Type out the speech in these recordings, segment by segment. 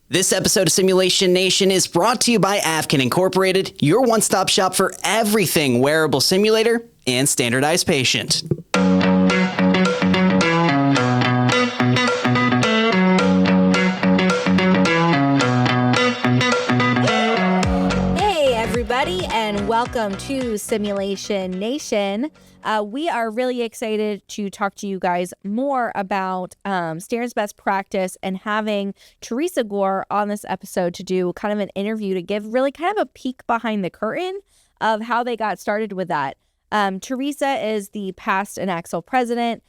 This episode of Simulation Nation is brought to you by Avcon Incorporated, your one-stop shop for everything wearable simulator and standardized patient. Hey everybody, and welcome to Simulation Nation. We are really excited to talk to you guys more about standards best practice and having Teresa Gore on this episode to do kind of an interview to give really kind of a peek behind the curtain of how they got started with that. Teresa is the past and Axle president.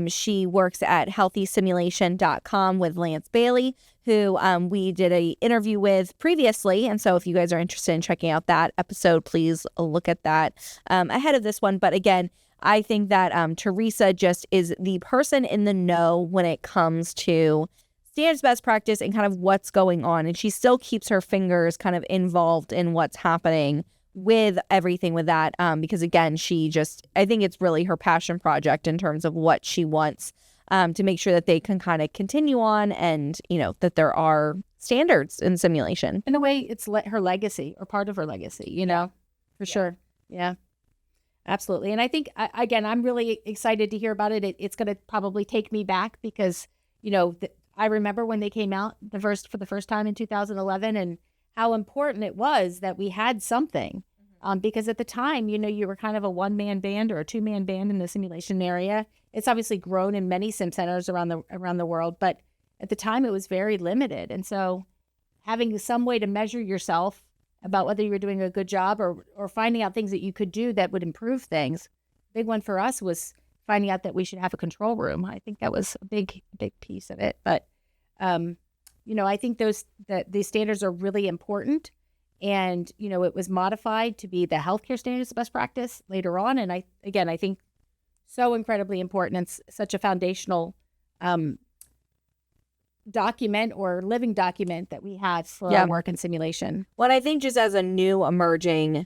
She works at healthysimulation.com with Lance Bailey, who we did an interview with previously. And so if you guys are interested in checking out that episode, please look at that ahead of this one. But again, I think that Teresa just is the person in the know when it comes to standards best practice and kind of what's going on. And she still keeps her fingers kind of involved in what's happening with everything with that, because again, I think it's really her passion project in terms of what she wants to make sure that they can kind of continue on and, that there are standards in simulation. In a way, it's her legacy or part of her legacy, for sure. Yeah, absolutely. And I think, again, I'm really excited to hear about it. It's going to probably take me back because, I remember when they came out for the first time in 2011 and how important it was that we had something, because at the time, you were kind of a one-man band or a two-man band in the simulation area. It's obviously grown in many sim centers around the world, but at the time it was very limited. And so having some way to measure yourself about whether you were doing a good job or finding out things that you could do that would improve things. Big one for us was finding out that we should have a control room. I think that was a big piece of it. But I think these standards are really important, and it was modified to be the healthcare standards of best practice later on. And I think so incredibly important. It's such a foundational document or living document that we have for our work in simulation. Well, I think just as a new emerging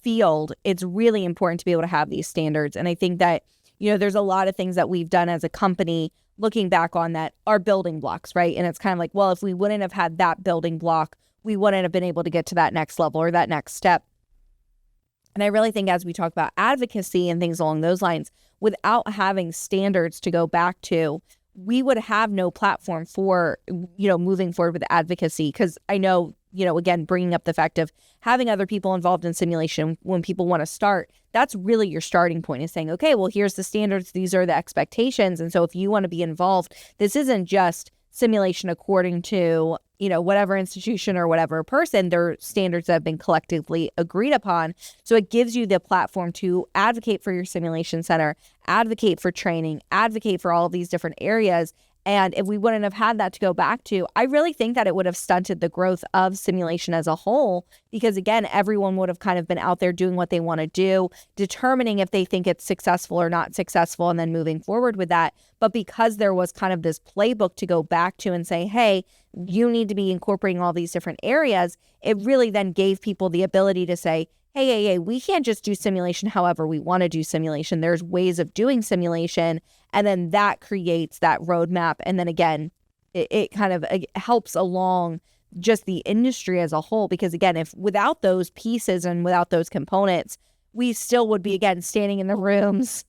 field, it's really important to be able to have these standards. And I think that there's a lot of things that we've done as a company looking back on that are building blocks, right? And it's kind of like, well, if we wouldn't have had that building block, we wouldn't have been able to get to that next level or that next step. And I really think as we talk about advocacy and things along those lines, without having standards to go back to, we would have no platform for, moving forward with advocacy. Because I know, again, bringing up the fact of having other people involved in simulation when people want to start, that's really your starting point, is saying, okay, well, here's the standards. These are the expectations. And so if you want to be involved, this isn't just simulation according to, whatever institution or whatever person. They're standards that have been collectively agreed upon. So it gives you the platform to advocate for your simulation center, advocate for training, advocate for all of these different areas. And if we wouldn't have had that to go back to, I really think that it would have stunted the growth of simulation as a whole, because again, everyone would have kind of been out there doing what they want to do, determining if they think it's successful or not successful, and then moving forward with that. But because there was kind of this playbook to go back to and say, hey, you need to be incorporating all these different areas, it really then gave people the ability to say, hey, we can't just do simulation however we want to do simulation. There's ways of doing simulation. And then that creates that roadmap. And then again, it kind of helps along just the industry as a whole. Because again, if without those pieces and without those components, we still would be, again, standing in the rooms,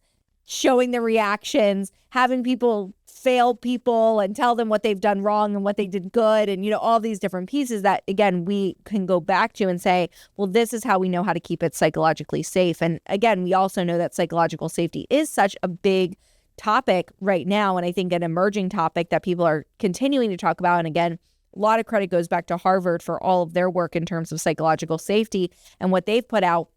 showing the reactions, having people fail people and tell them what they've done wrong and what they did good, and all these different pieces that, again, we can go back to and say, well, this is how we know how to keep it psychologically safe. And again, we also know that psychological safety is such a big topic right now, and I think an emerging topic that people are continuing to talk about. And again, a lot of credit goes back to Harvard for all of their work in terms of psychological safety and what they've put out.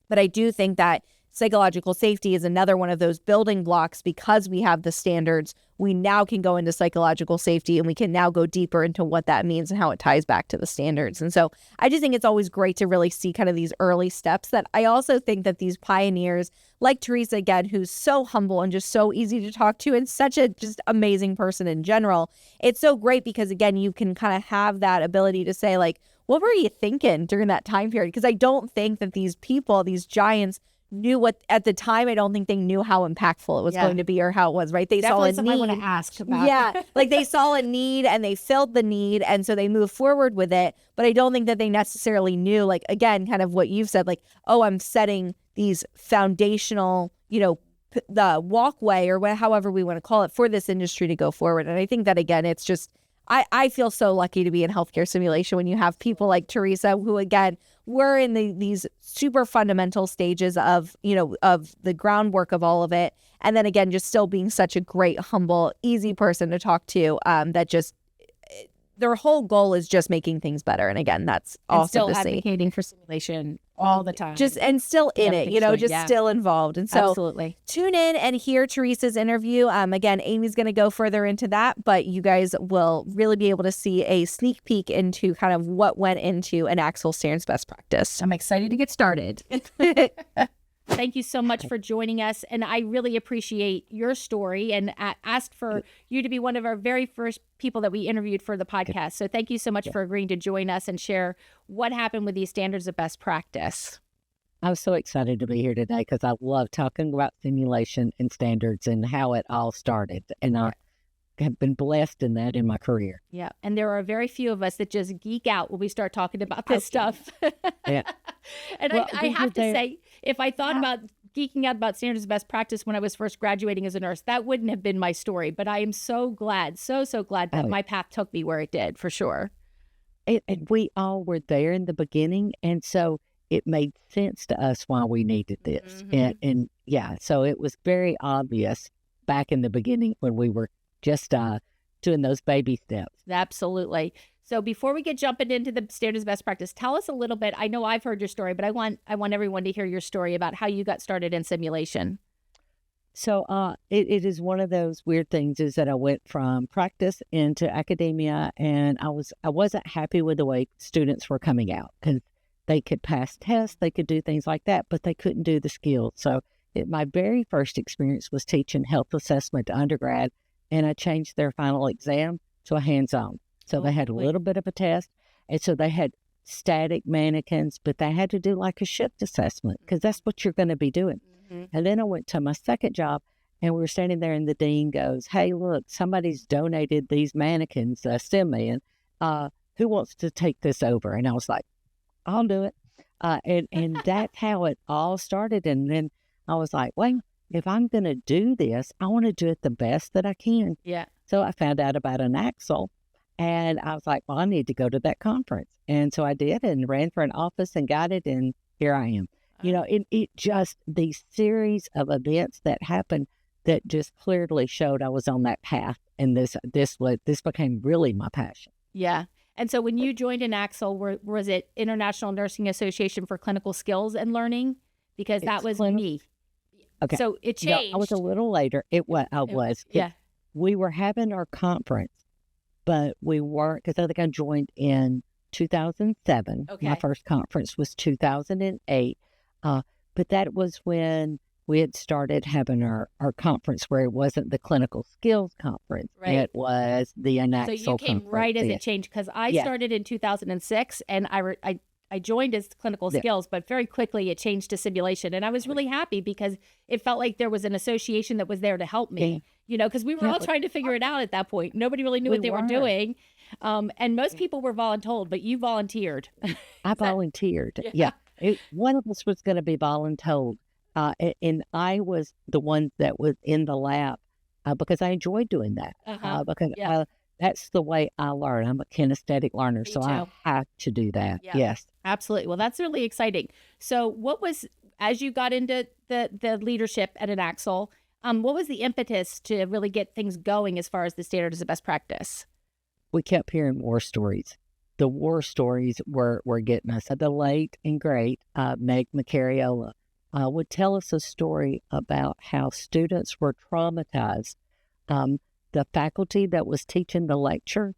But I do think that psychological safety is another one of those building blocks. Because we have the standards, we now can go into psychological safety, and we can now go deeper into what that means and how it ties back to the standards. And so I just think it's always great to really see kind of these early steps. That I also think that these pioneers like Teresa, again, who's so humble and just so easy to talk to and such a just amazing person in general, it's so great because, again, you can kind of have that ability to say, like, what were you thinking during that time period? Because I don't think that these people, these giants, knew what, at the time, I don't think they knew how impactful it was going to be or how it was, right? They Definitely saw a something I need. want to ask about. Yeah, like they saw a need and they filled the need, and so they moved forward with it. But I don't think that they necessarily knew, like, again, kind of what you've said, like, oh, I'm setting these foundational, the walkway or however we want to call it for this industry to go forward. And I think that, again, it's just, I feel so lucky to be in healthcare simulation when you have people like Teresa, who, again, we're in these super fundamental stages of, of the groundwork of all of it. And then again, just still being such a great, humble, easy person to talk to, that just, their whole goal is just making things better. And again, that's awesome still to see. advocating for simulation all the time. And still in it, still involved. And so Absolutely. tune in and hear Teresa's interview. Again, Amy's going to go further into that, but you guys will really be able to see a sneak peek into kind of what went into an Axle Standards best practice. I'm excited to get started. Thank you so much for joining us. And I really appreciate your story and asked for you to be one of our very first people that we interviewed for the podcast. So thank you so much for agreeing to join us and share what happened with these standards of best practice. I'm so excited to be here today because I love talking about simulation and standards and how it all started. And I have been blessed in that in my career. Yeah. And there are very few of us that just geek out when we start talking about this stuff. Yeah. And Well, I have to say, if I thought about geeking out about standards of best practice when I was first graduating as a nurse, that wouldn't have been my story. But I am so glad, so glad that my path took me where it did, for sure. And we all were there in the beginning. And so it made sense to us why we needed this. And yeah, so it was very obvious back in the beginning when we were just doing those baby steps. Absolutely. So before we get jumping into the standards of best practice, tell us a little bit. I know I've heard your story, but I want everyone to hear your story about how you got started in simulation. So it is one of those weird things is that I went from practice into academia, and I wasn't happy with the way students were coming out because they could pass tests, they could do things like that, but they couldn't do the skills. So my very first experience was teaching health assessment to undergrad, and I changed their final exam to a hands-on. So they had a little bit of a test, and so they had static mannequins, but they had to do like a shift assessment because that's what you're going to be doing. And then I went to my second job, and we were standing there, and the dean goes, "Hey, look, somebody's donated these mannequins, STEM man. Who wants to take this over?" And I was like, "I'll do it." And that's how it all started. And then I was like, "Well, if I'm going to do this, I want to do it the best that I can." Yeah. So I found out about an axle, and I was like, well, I need to go to that conference. And so I did and ran for an office and got it. And here I am. It just, these series of events that happened that just clearly showed I was on that path. And this became really my passion. Yeah. And so when you joined an Axle, was it International Nursing Association for Clinical Skills and Learning? Because that was me. Okay. So it changed. No, I was a little later. We were having our conference, but we weren't, because I think I joined in 2007. Okay. My first conference was 2008. But that was when we had started having our conference where it wasn't the clinical skills conference. Right. It was the Anaxle conference. So you came right as it changed, because I started in 2006 and I joined as clinical skills, but very quickly it changed to simulation. And I was really happy because it felt like there was an association that was there to help me, because we were all trying to figure it out at that point. Nobody really knew what they were doing. And most people were voluntold, but you volunteered. I volunteered. Yeah. One of us was going to be voluntold. And I was the one that was in the lab because I enjoyed doing that. Because that's the way I learn. I'm a kinesthetic learner, so I have to do that. Yeah. Yes. Absolutely. Well, that's really exciting. So what was, as you got into the leadership at an Axle, what was the impetus to really get things going as far as the standards of best practice? We kept hearing war stories. The war stories were getting us. The late and great Meg Macariola would tell us a story about how students were traumatized. The faculty that was teaching the lecture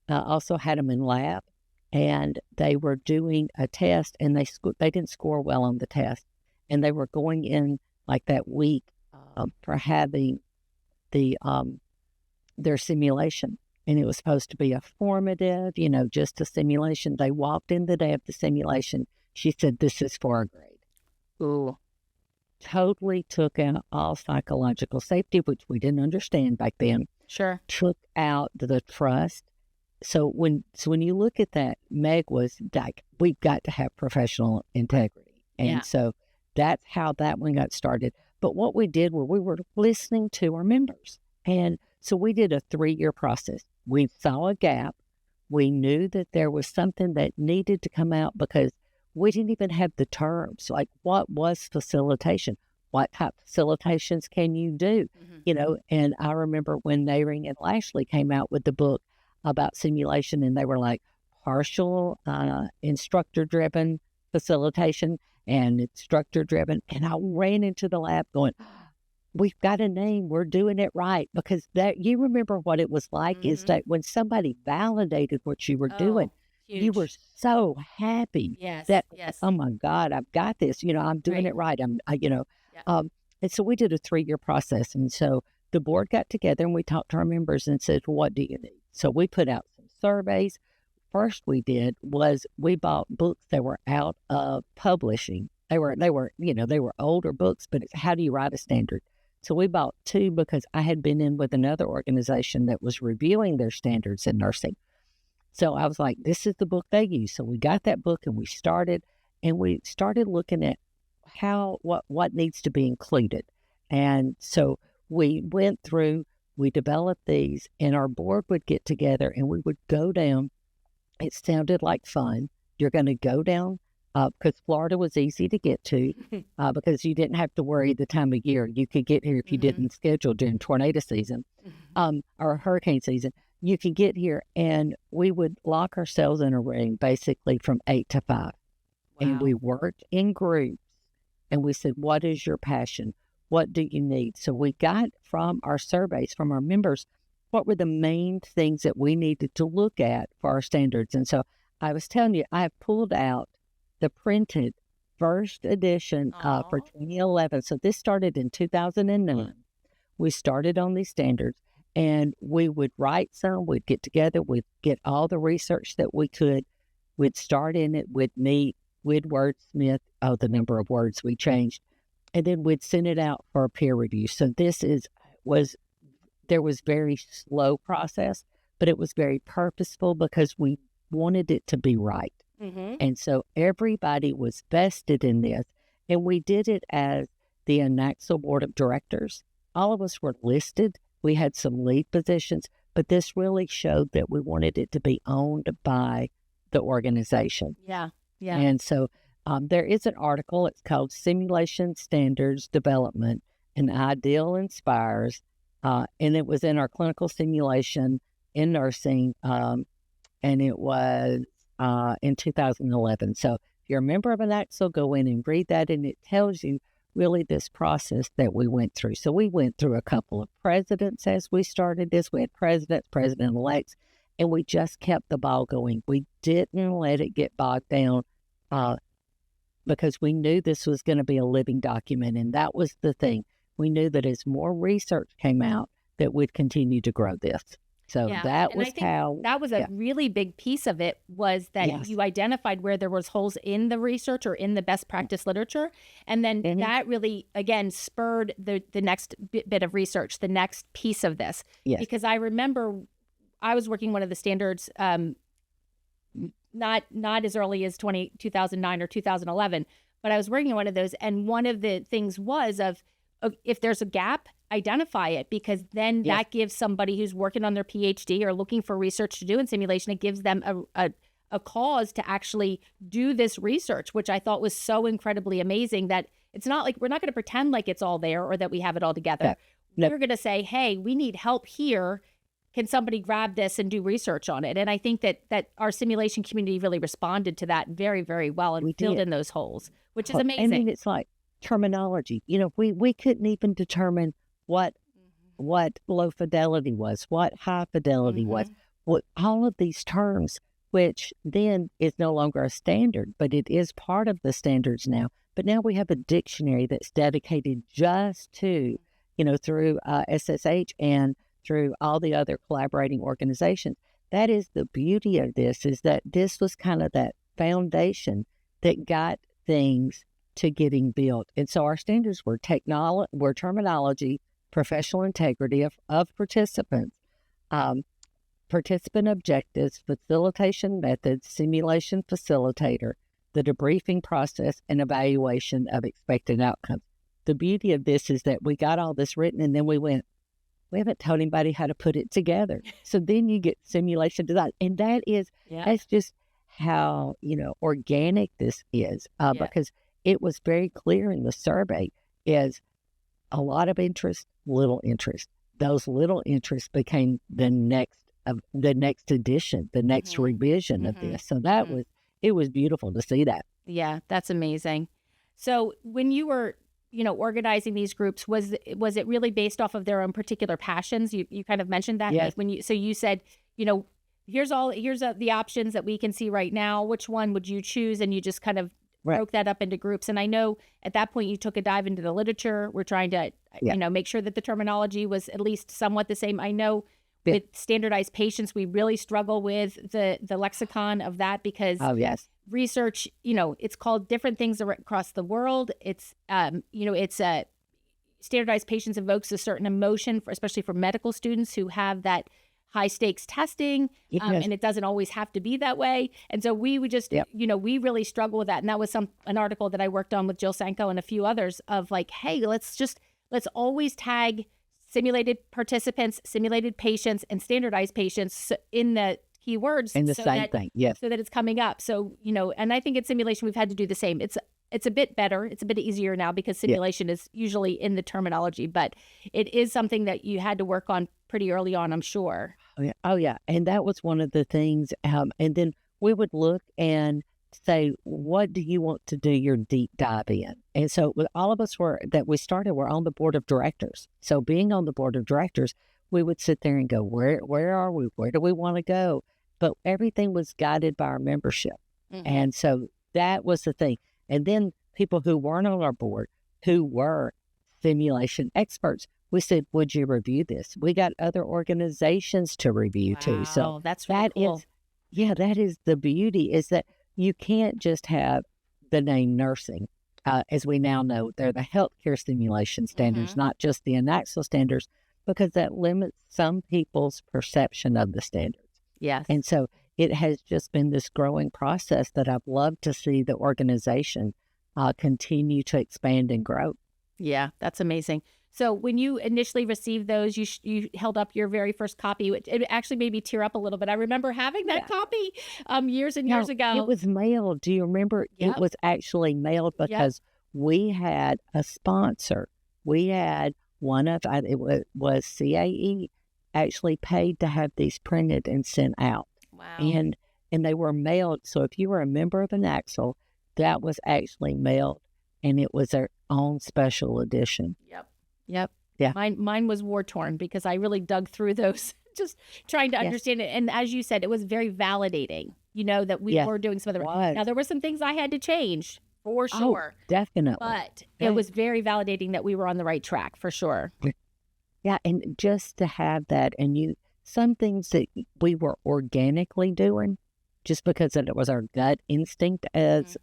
also had them in lab, and they were doing a test, and they didn't score well on the test, and they were going in like that week for having their simulation, and it was supposed to be a formative, just a simulation. They walked in the day of the simulation. She said, "This is for a grade." Ooh. totally took out all psychological safety, which we didn't understand back then, Sure. took out the trust. So when you look at that, Meg was like, we've got to have professional integrity. And Yeah. so that's how that one got started. But what we did was we were listening to our members. And so we did a 3-year process. We saw a gap. We knew that there was something that needed to come out because we didn't even have the terms. Like, what was facilitation? What type of facilitations can you do? You know, and I remember when Nayring and Lashley came out with the book about simulation, and they were like partial instructor-driven facilitation and instructor-driven. And I ran into the lab going, we've got a name, we're doing it right. Because that, you remember what it was like is that when somebody validated what you were doing, you were so happy that, oh my God, I've got this, you know, I'm doing it right. And so we did a 3-year process. And so the board got together and we talked to our members and said, what do you need? So we put out some surveys. First we did was we bought books that were out of publishing. They were older books, but it's how do you write a standard? So we bought 2 because I had been in with another organization that was reviewing their standards in nursing. So I was like, this is the book they use. So we got that book and we started looking at what needs to be included. And so we went through, we developed these, and our board would get together and we would go down. It sounded like fun. You're going to go down because Florida was easy to get to because you didn't have to worry the time of year. You could get here if you didn't schedule during tornado season or hurricane season. You could get here, and we would lock ourselves in a room basically from 8 to 5. Wow. And we worked in groups, and we said, what is your passion? What do you need? So we got from our surveys, from our members, what were the main things that we needed to look at for our standards. And so I was telling you, I have pulled out the printed first edition for 2011. So this started in 2009. We started on these standards, and we would write some, we'd get together, we'd get all the research that we could, we'd start in it, we'd meet, we'd wordsmith, the number of words we changed, and then we'd send it out for a peer review. So there was very slow process, but it was very purposeful because we wanted it to be right. And so everybody was vested in this, and we did it as the Anaxel Board of Directors. All of us were listed. We had some lead positions, but this really showed that we wanted it to be owned by the organization. Yeah. And so there is an article. It's called Simulation Standards Development, an Ideal Inspires, and it was in our clinical simulation in nursing, and it was in 2011. So if you're a member of Anaxel, go in and read that, and it tells you really this process that we went through. So we went through a couple of presidents as we started this. We had presidents, president-elects, and we just kept the ball going. We didn't let it get bogged down because we knew this was going to be a living document, and that was the thing. We knew that as more research came out, that we'd continue to grow this. So that was how... That was a really big piece of it, was that you identified where there was holes in the research or in the best practice literature. And then that really, again, spurred the next bit of research, the next piece of this. Yes. Because I remember I was working one of the standards, not as early as 2009 or 2011, but I was working on one of those. And one of the things was if there's a gap, identify it, because then that gives somebody who's working on their PhD or looking for research to do in simulation, it gives them a cause to actually do this research, which I thought was so incredibly amazing that it's not like we're not going to pretend like it's all there or that we have it all together. We're going to say, hey, we need help here. Can somebody grab this and do research on it? And I think that our simulation community really responded to that very, very well and filled in those holes, which is amazing. I mean, it's like terminology. You know, we couldn't even determine what low fidelity was, what high fidelity was, what all of these terms, which then is no longer a standard, but it is part of the standards now. But now we have a dictionary that's dedicated just to, through FSSH and through all the other collaborating organizations. That is the beauty of this, is that this was kind of that foundation that got things to getting built. And so our standards were terminology, professional integrity of participants, participant objectives, facilitation methods, simulation facilitator, the debriefing process, and evaluation of expected outcomes. The beauty of this is that we got all this written, and then we haven't told anybody how to put it together. So then you get simulation design. And that's just how, organic this is, because it was very clear in the survey is a lot of interest, little interest. Those little interests became the next edition, the next revision of this. So it was beautiful to see that. Yeah, that's amazing. So when you were, organizing these groups, was it really based off of their own particular passions? You kind of mentioned that. Yes. Like you said, here's the options that we can see right now. Which one would you choose? And you just kind of broke that up into groups. And I know at that point you took a dive into the literature. We're trying to, make sure that the terminology was at least somewhat the same. I know with standardized patients, we really struggle with the lexicon of that because research, it's called different things across the world. It's, standardized patients evokes a certain emotion, especially for medical students who have that high stakes testing, and it doesn't always have to be that way. And so we would just, we really struggle with that. And that was an article that I worked on with Jill Sanko and a few others of like, hey, let's always tag simulated participants, simulated patients, and standardized patients in the keywords. And the same thing, yes. So that it's coming up. So, and I think in simulation, we've had to do the same. It's a bit better. It's a bit easier now because simulation is usually in the terminology, but it is something that you had to work on pretty early on, I'm sure. Oh, yeah. And that was one of the things. And then we would look and say, what do you want to do your deep dive in? And so with all of us were on the board of directors. So being on the board of directors, we would sit there and go, where are we? Where do we want to go? But everything was guided by our membership. Mm-hmm. And so that was the thing. And then people who weren't on our board, who were simulation experts, we said, would you review this? We got other organizations to review too. So that's really cool. That is the beauty, is that you can't just have the name nursing. As we now know, they're the healthcare simulation standards, not just the ANACSL standards, because that limits some people's perception of the standards. Yes. And so it has just been this growing process that I've loved to see the organization continue to expand and grow. Yeah, that's amazing. So when you initially received those, you held up your very first copy. It actually made me tear up a little bit. I remember having that copy years and years ago. It was mailed. Do you remember? Yep. It was actually mailed because we had a sponsor. We had it was CAE actually paid to have these printed and sent out. Wow. And they were mailed. So if you were a member of ANACSL, that was actually mailed, and it was their own special edition. Yep. Yeah. Mine was war torn because I really dug through those, just trying to understand it. And as you said, it was very validating, that we were doing some of the right. Now, there were some things I had to change for sure. Oh, definitely. But it was very validating that we were on the right track for sure. Yeah. And just to have that, and some things that we were organically doing just because it was our gut instinct as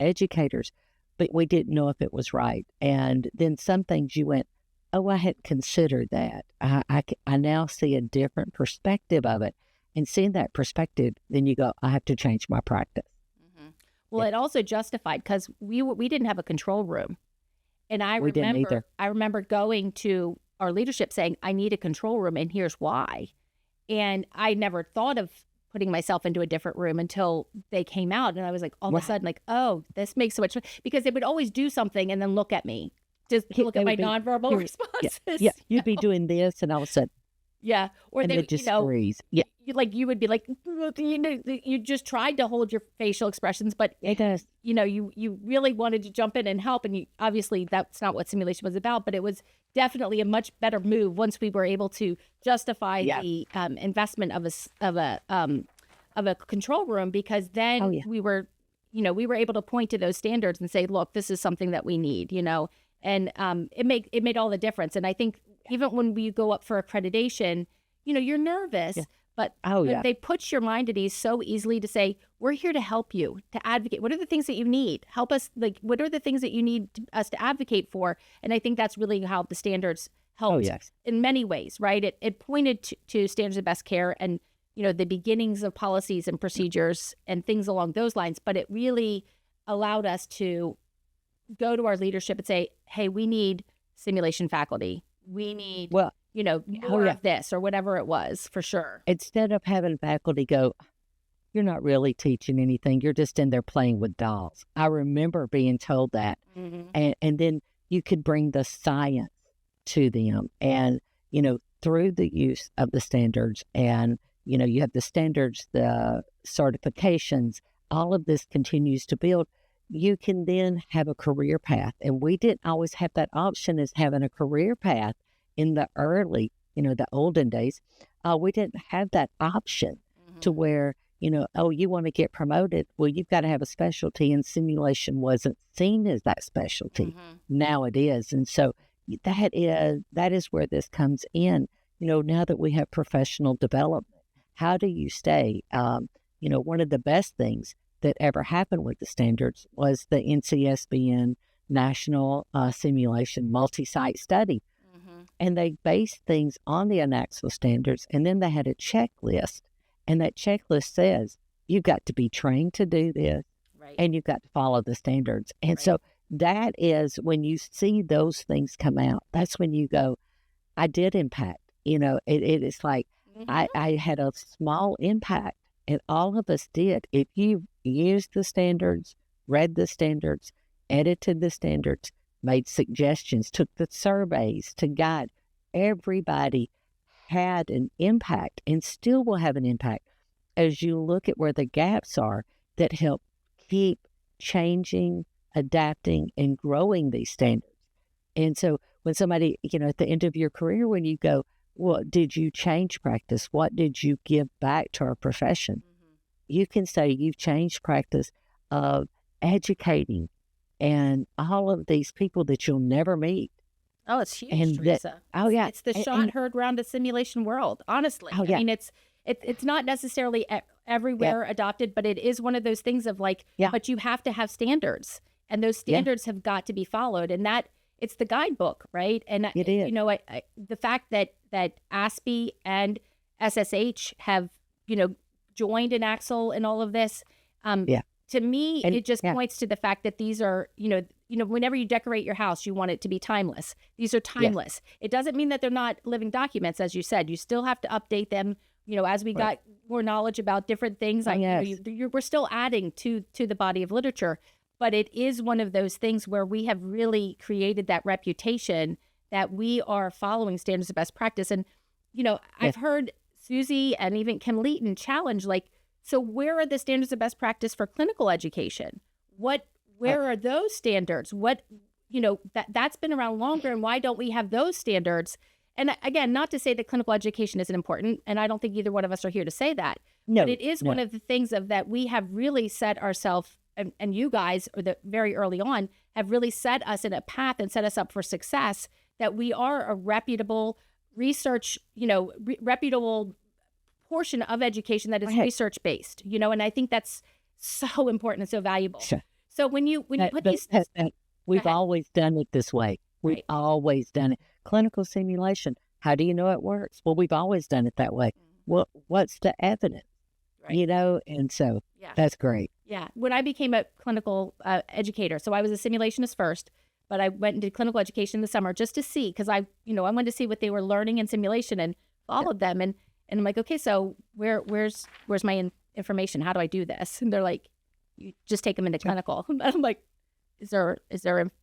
educators, but we didn't know if it was right. And then some things you went, oh, I hadn't considered that. I now see a different perspective of it. And seeing that perspective, then you go, I have to change my practice. Mm-hmm. Well, it also justified because we didn't have a control room. And I remember going to our leadership saying, I need a control room and here's why. And I never thought of putting myself into a different room until they came out. And I was like, all of a sudden, like, oh, this makes so much sense. Because they would always do something and then look at me, just look at my nonverbal responses. Yeah, you'd be doing this and all of a sudden. Yeah. Or they just freeze. Yeah. You would be like, you just tried to hold your facial expressions, but it does. You really wanted to jump in and help. And obviously that's not what simulation was about, but it was definitely a much better move once we were able to justify the investment of a control room, because then we were able to point to those standards and say, look, this is something that we need, and it made all the difference. And I think even when we go up for accreditation, you're nervous, But Oh, yeah. they put your mind at ease so easily to say, we're here to help you, to advocate. What are the things that you need? Help us, like, what are the things that you need us to advocate for? And I think that's really how the standards helped yes. in many ways, right? It pointed to standards of best care and, the beginnings of policies and procedures and things along those lines. But it really allowed us to go to our leadership and say, hey, we need simulation faculty. We need, Well, more of this or whatever it was, for sure. instead of having faculty go, you're not really teaching anything, you're just in there playing with dolls. I remember being told that. And then you could bring the science to them. And, through the use of the standards and, you have the standards, the certifications, all of this continues to build. You can then have a career path. And we didn't always have that option as having a career path in the early, the olden days. We didn't have that option to where, oh, you want to get promoted. Well, you've got to have a specialty, and simulation wasn't seen as that specialty. Now it is. And so that is where this comes in. Now that we have professional development, how do you stay? One of the best things that ever happened with the standards was the NCSBN National Simulation Multi-Site Study. And they based things on the Anaxel standards, and then they had a checklist. And that checklist says, you've got to be trained to do this, Right. and you've got to follow the standards. And Right. so that is when you see those things come out, that's when you go, I did impact. It is like I had a small impact, and all of us did. If you used the standards, read the standards, edited the standards, made suggestions, took the surveys to guide, everybody had an impact and still will have an impact as you look at where the gaps are that help keep changing, adapting, and growing these standards. And so when somebody, at the end of your career, when you go, well, did you change practice? What did you give back to our profession? You can say you've changed practice of educating and all of these people that you'll never meet. Oh, it's huge, And that- Teresa. oh, yeah. It's the And- shot and- heard round the simulation world, honestly. Oh, yeah. I mean, it's not necessarily everywhere adopted, but it is one of those things of like, Yeah. but you have to have standards, and those standards have got to be followed, and that it's the guidebook, right? And It is. The fact that ASPE and SSH have joined an Axel in all of this. To me, And- it just yeah. points to the fact that these are, whenever you decorate your house, you want it to be timeless. These are timeless. It doesn't mean that they're not living documents, as you said. You still have to update them. As we got more knowledge about different things, Yes. we're still adding to the body of literature. But it is one of those things where we have really created that reputation that we are following standards of best practice. And, I've heard Susie and even Kim Leeton challenge, like, so where are the standards of best practice for clinical education? Where are those standards? That's been around longer, and why don't we have those standards? And again, not to say that clinical education isn't important, and I don't think either one of us are here to say that. No, But it is one of the things of that we have really set ourselves, and you guys, very early on, have really set us in a path and set us up for success, that we are a reputable research, reputable portion of education that is Right. research-based, and I think that's so important and so valuable. Sure. So when you put But these, we've ahead. always done it this way. We've Right. always done it. Clinical simulation. How do you know it works? Well, we've always done it that way. What's the evidence? Right. And so Yeah. that's great. Yeah. When I became a clinical educator, so I was a simulationist first, but I went and did clinical education in the summer just to see, because I wanted to see what they were learning in simulation and followed them. And I'm like, okay, so where's my information? How do I do this? And they're like, you just take them into clinical. And I'm like, is there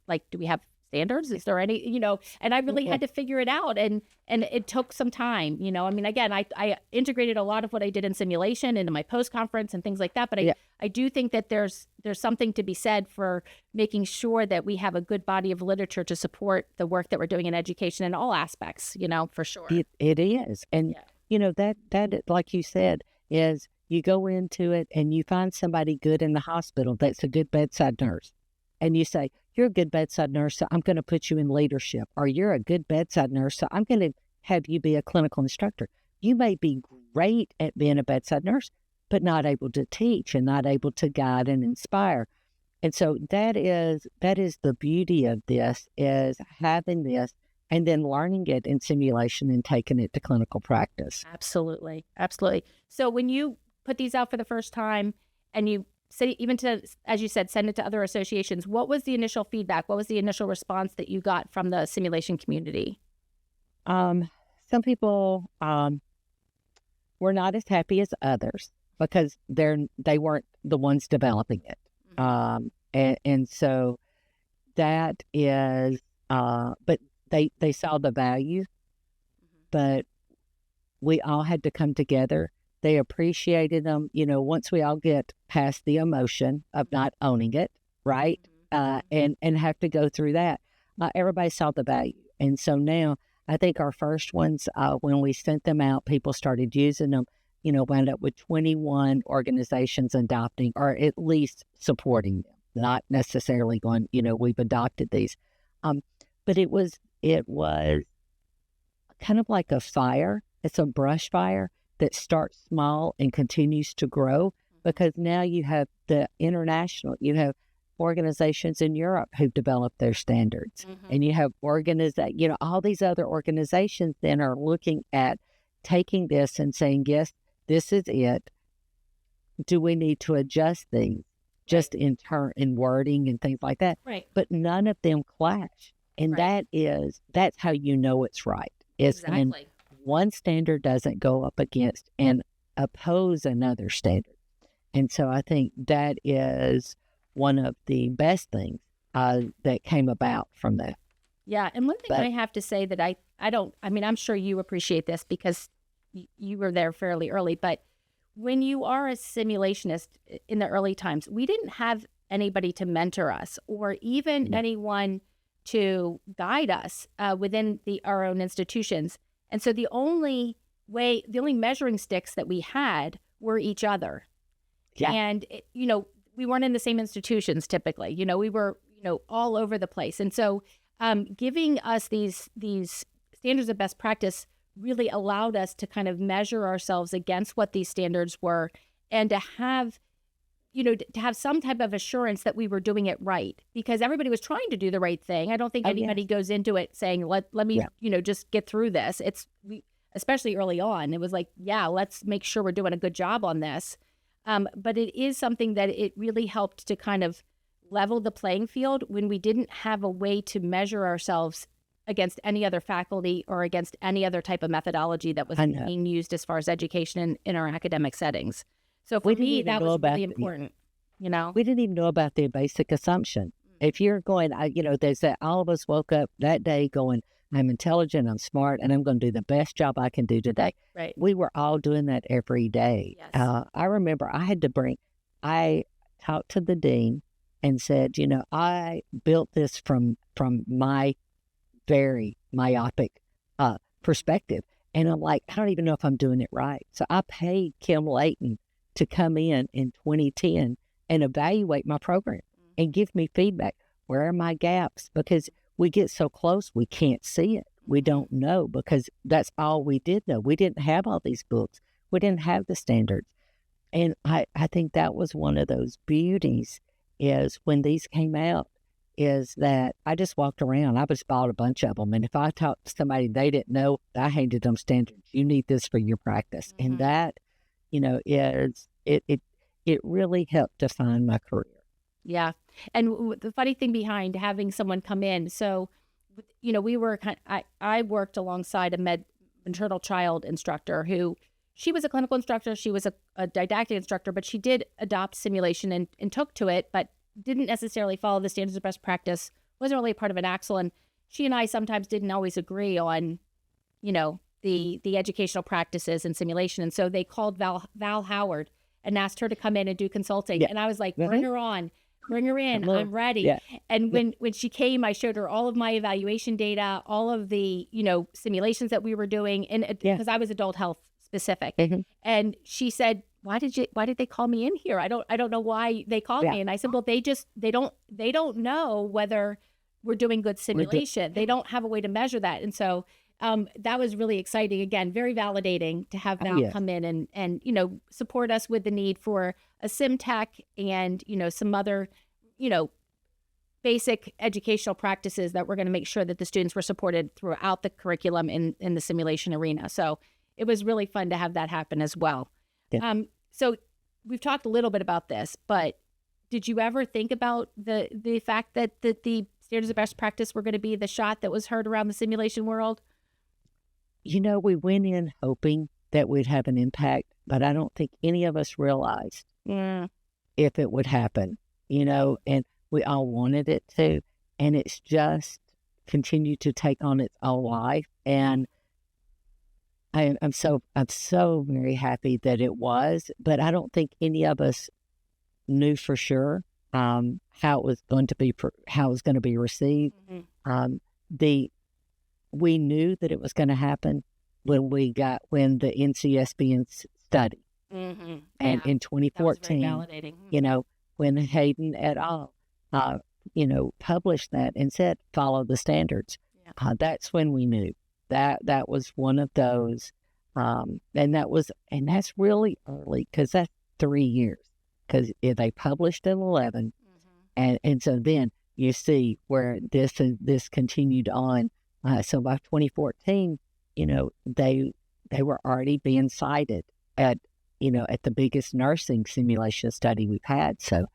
like, do we have standards? Is there any, and I really had to figure it out. And it took some time, again, I integrated a lot of what I did in simulation into my post-conference and things like that. But I do think that there's something to be said for making sure that we have a good body of literature to support the work that we're doing in education in all aspects, for sure. It is. And, that, like you said, is you go into it and you find somebody good in the hospital that's a good bedside nurse. And you say, you're a good bedside nurse, so I'm going to put you in leadership. Or you're a good bedside nurse, so I'm going to have you be a clinical instructor. You may be great at being a bedside nurse, but not able to teach and not able to guide and inspire. And so that is the beauty of this, is having this and then learning it in simulation and taking it to clinical practice. Absolutely. Absolutely. So when you put these out for the first time and you say, even to, as you said, send it to other associations, what was the initial feedback? What was the initial response that you got from the simulation community? Some people were not as happy as others because they weren't the ones developing it. And so that is, but they saw the value, but we all had to come together. They appreciated them. Once we all get past the emotion of not owning it, right? And have to go through that, everybody saw the value. And so now I think our first ones, when we sent them out, people started using them, wound up with 21 organizations adopting or at least supporting them, not necessarily going, we've adopted these. But it was kind of like a fire. It's a brush fire that starts small and continues to grow, because now you have you have organizations in Europe who've developed their standards, and you have all these other organizations then are looking at taking this and saying, yes, this is it. Do we need to adjust things just in wording and things like that? Right. But none of them clash. And that's how you know it's right. It's when one standard doesn't go up against and oppose another standard. And so I think that is one of the best things that came about from that. Yeah. And one thing I have to say that I'm sure you appreciate this because you were there fairly early, but when you are a simulationist in the early times, we didn't have anybody to mentor us or even anyone to guide us within our own institutions. And so the only measuring sticks that we had were each other. Yeah. And, we weren't in the same institutions typically. We were, all over the place. And so giving us these standards of best practice really allowed us to kind of measure ourselves against what these standards were and to have some type of assurance that we were doing it right, because everybody was trying to do the right thing. I don't think anybody goes into it saying, let me, just get through this. Especially early on, it was like, let's make sure we're doing a good job on this. But it is something that it really helped to kind of level the playing field when we didn't have a way to measure ourselves against any other faculty or against any other type of methodology that was being used as far as education in our academic settings. So for me, that was really important, We didn't even know about the basic assumption. If you're going, there's that all of us woke up that day going, I'm intelligent, I'm smart, and I'm going to do the best job I can do today. Right. We were all doing that every day. Yes. I remember I talked to the dean and said, I built this from my very myopic perspective. And I'm like, I don't even know if I'm doing it right. So I paid Kim Layton to come in 2010 and evaluate my program and give me feedback. Where are my gaps? Because we get so close, we can't see it. We don't know, because that's all we did know. We didn't have all these books. We didn't have the standards. And I think that was one of those beauties, is when these came out, is that I just walked around. I just bought a bunch of them. And if I talked to somebody they didn't know, I handed them standards. You need this for your practice. And that, it really helped define my career. Yeah. And the funny thing behind having someone come in, so, we were I worked alongside a maternal child instructor who, she was a clinical instructor, she was a didactic instructor, but she did adopt simulation and took to it, but didn't necessarily follow the standards of best practice, wasn't really a part of an Axel. And she and I sometimes didn't always agree on, the educational practices and simulation. And so they called Val Howard and asked her to come in and do consulting. Yeah. And I was like, bring her on, bring her in. I'm ready. Yeah. And when she came, I showed her all of my evaluation data, all of the, simulations that we were doing, and because I was adult health specific. And she said, why did they call me in here? I don't know why they called me. And I said, well, they don't know whether we're doing good simulation. They don't have a way to measure that. And so that was really exciting. Again, very validating to have Val come in and, you know, support us with the need for a sim tech and, you know, some other, you know, basic educational practices that we're going to make sure that the students were supported throughout the curriculum in the simulation arena. So it was really fun to have that happen as well. Yeah. So we've talked a little bit about this, but did you ever think about the fact that the standards of best practice were going to be the shot that was heard around the simulation world? You know, we went in hoping that we'd have an impact, but I don't think any of us realized if it would happen, you know, and we all wanted it to, and it's just continued to take on its own life. And I'm so very happy that it was, but I don't think any of us knew for sure how it was going to be received. We knew that it was going to happen when the NCSBN study, and in 2014, you know, when Hayden et al. You know, published that and said, follow the standards. That's when we knew that was one of those. And that's really early because that's 3 years, because they published in 11. And so then you see where this continued on. So by 2014, you know, they were already being cited at the biggest nursing simulation study we've had. So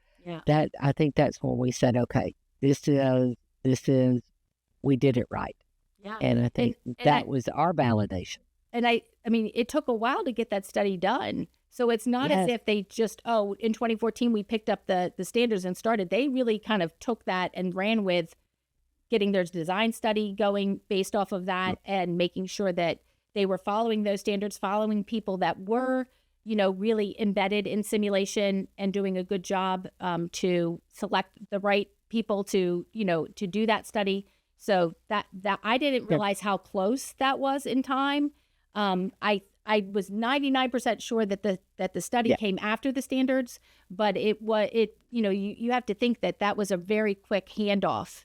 that, I think that's when we said, okay, this is, we did it right. Yeah. And I think that was our validation. And I mean, it took a while to get that study done. So it's not as if they just, in 2014, we picked up the standards and started. They really kind of took that and ran with getting their design study going based off of that and making sure that they were following those standards, following people that were, you know, really embedded in simulation and doing a good job to select the right people to, you know, to do that study. So that I didn't realize how close that was in time. I was 99% sure that the study came after the standards, but you know, you have to think that was a very quick handoff.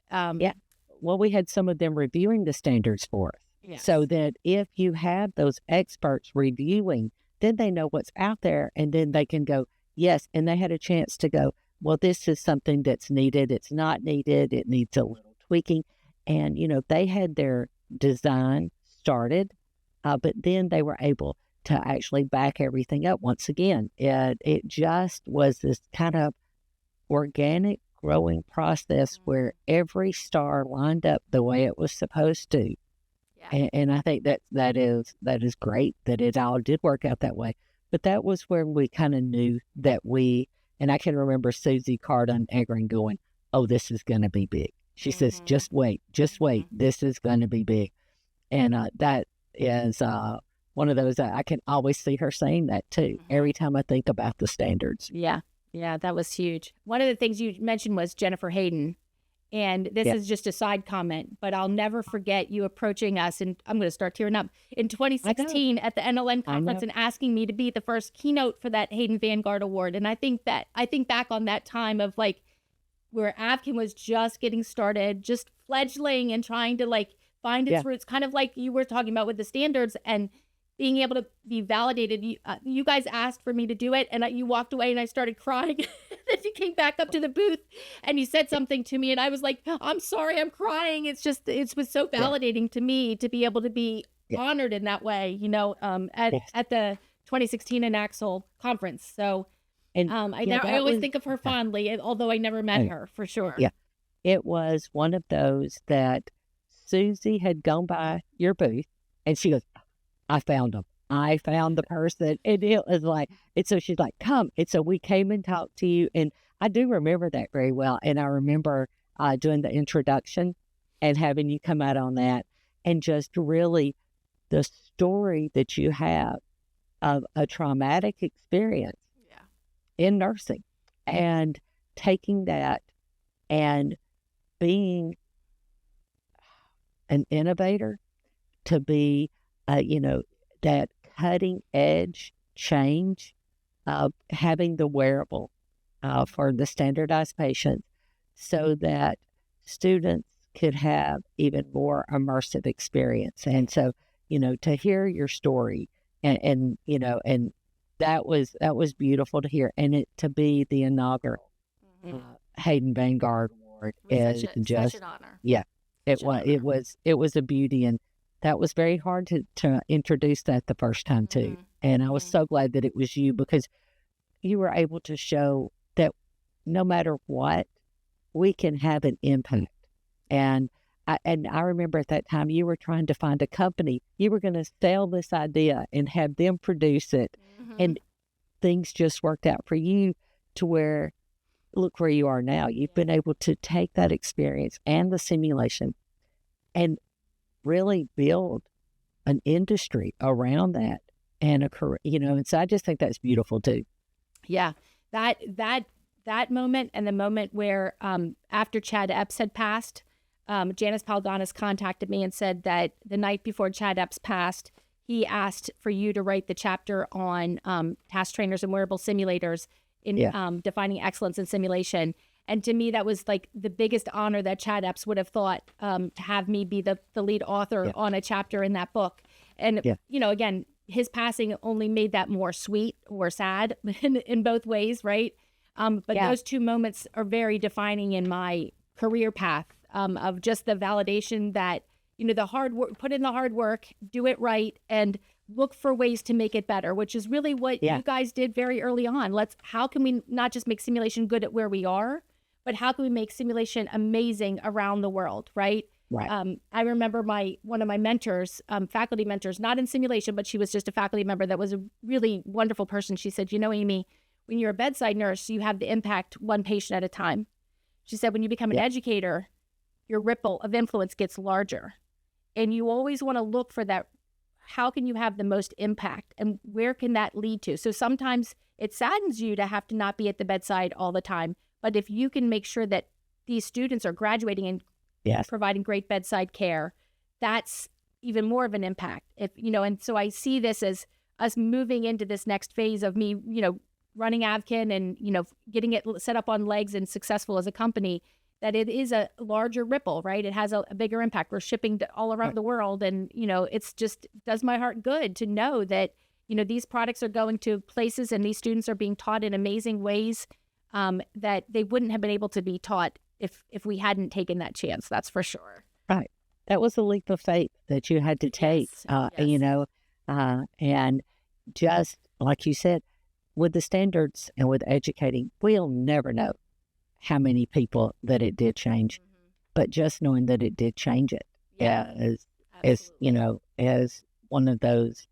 Well, we had some of them reviewing the standards for us, so that if you have those experts reviewing, then they know what's out there, and then they can go, yes, and they had a chance to go, well, this is something that's needed, it's not needed, it needs a little tweaking. And, you know, they had their design started, but then they were able to actually back everything up once again. It just was this kind of organic growing process where every star lined up the way it was supposed to. And I think that is great that it all did work out that way. But that was where we kind of knew that and I can remember Susie Cardon-Egrin going, oh, this is going to be big. She says, just wait, this is going to be big. And that is one of those, I can always see her saying that too, every time I think about the standards. Yeah, that was huge. One of the things you mentioned was Jennifer Hayden. And this is just a side comment, but I'll never forget you approaching us, and I'm going to start tearing up, in 2016 at the NLN conference and asking me to be the first keynote for that Hayden Vanguard Award. And I think back on that time of like where AVCAN was just getting started, just fledgling and trying to like find its roots, kind of like you were talking about with the standards and being able to be validated. You guys asked for me to do it, and you walked away, and I started crying. Then you came back up to the booth, and you said something to me, and I was like, I'm sorry, I'm crying. It was so validating to me to be able to be honored in that way, you know, at the 2016 Anaxel conference. So I always think of her fondly, although I never met her, for sure. Yeah, it was one of those that Susie had gone by your booth, and she goes, I found him. I found the person. And it was like, and so she's like, come. And so we came and talked to you. And I do remember that very well. And I remember doing the introduction and having you come out on that. And just really the story that you have of a traumatic experience in nursing and taking that and being an innovator to be that cutting edge change of having the wearable for the standardized patients so that students could have even more immersive experience. And so, to hear your story and that was beautiful to hear. And it to be the inaugural Hayden Vanguard Award is just such an honor. Yeah, it was a beauty, and that was very hard to introduce that the first time too. And I was so glad that it was you, because you were able to show that no matter what, we can have an impact. And I remember at that time you were trying to find a company. You were going to sell this idea and have them produce it. And things just worked out for you to where, look where you are now. You've been able to take that experience and the simulation and really build an industry around that and a career, and so I just think that's beautiful too. Yeah, that moment, and the moment where after Chad Epps had passed, Janice Paldonis contacted me and said that the night before Chad Epps passed, he asked for you to write the chapter on task trainers and wearable simulators in defining excellence in simulation. And to me, that was like the biggest honor that Chad Epps would have thought, to have me be the lead author on a chapter in that book. And, again, his passing only made that more sweet or sad in both ways, right? But those two moments are very defining in my career path, of just the validation that, the hard work, put in the hard work, do it right, and look for ways to make it better, which is really what you guys did very early on. How can we not just make simulation good at where we are, but how can we make simulation amazing around the world, right? Right. I remember one of my mentors, faculty mentors, not in simulation, but she was just a faculty member that was a really wonderful person. She said, Amy, when you're a bedside nurse, you have the impact one patient at a time. She said, when you become an educator, your ripple of influence gets larger. And you always want to look for that. How can you have the most impact, and where can that lead to? So sometimes it saddens you to have to not be at the bedside all the time. But if you can make sure that these students are graduating and providing great bedside care, that's even more of an impact. And so I see this as us moving into this next phase of me, running Avkin and, getting it set up on legs and successful as a company, that it is a larger ripple, right? It has a bigger impact. We're shipping all around the world. And, it's just does my heart good to know that, these products are going to places and these students are being taught in amazing ways that they wouldn't have been able to be taught if we hadn't taken that chance. That's for sure. Right. That was a leap of faith that you had to take, and just like you said, with the standards and with educating, we'll never know how many people that it did change, but just knowing that it did change it as one of those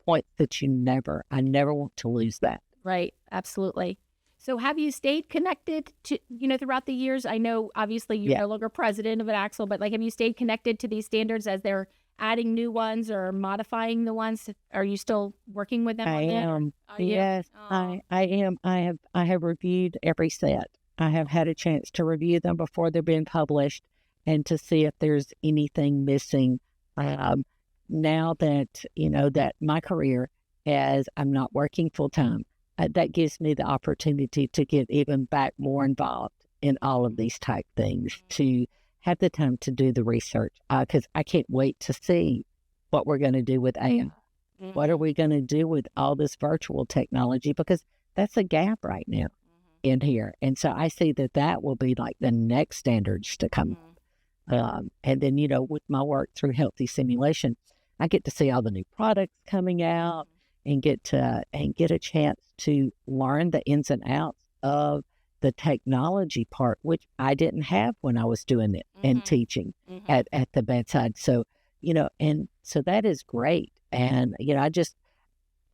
points that I never want to lose that. Right. Absolutely. So have you stayed connected to, throughout the years? I know obviously you're no longer president of an Axel, but have you stayed connected to these standards as they're adding new ones or modifying the ones? Are you still working with them? I am. Yes, I am. I have reviewed every set. I have had a chance to review them before they're being published and to see if there's anything missing. Now that, that my career, as I'm not working full time, that gives me the opportunity to get even back more involved in all of these type things, to have the time to do the research, because I can't wait to see what we're going to do with AI. What are we going to do with all this virtual technology? Because that's a gap right now in here. And so I see that will be like the next standards to come up. And then, with my work through Healthy Simulation, I get to see all the new products coming out and get a chance to learn the ins and outs of the technology part, which I didn't have when I was doing it and teaching at the bedside. So, and so that is great. And,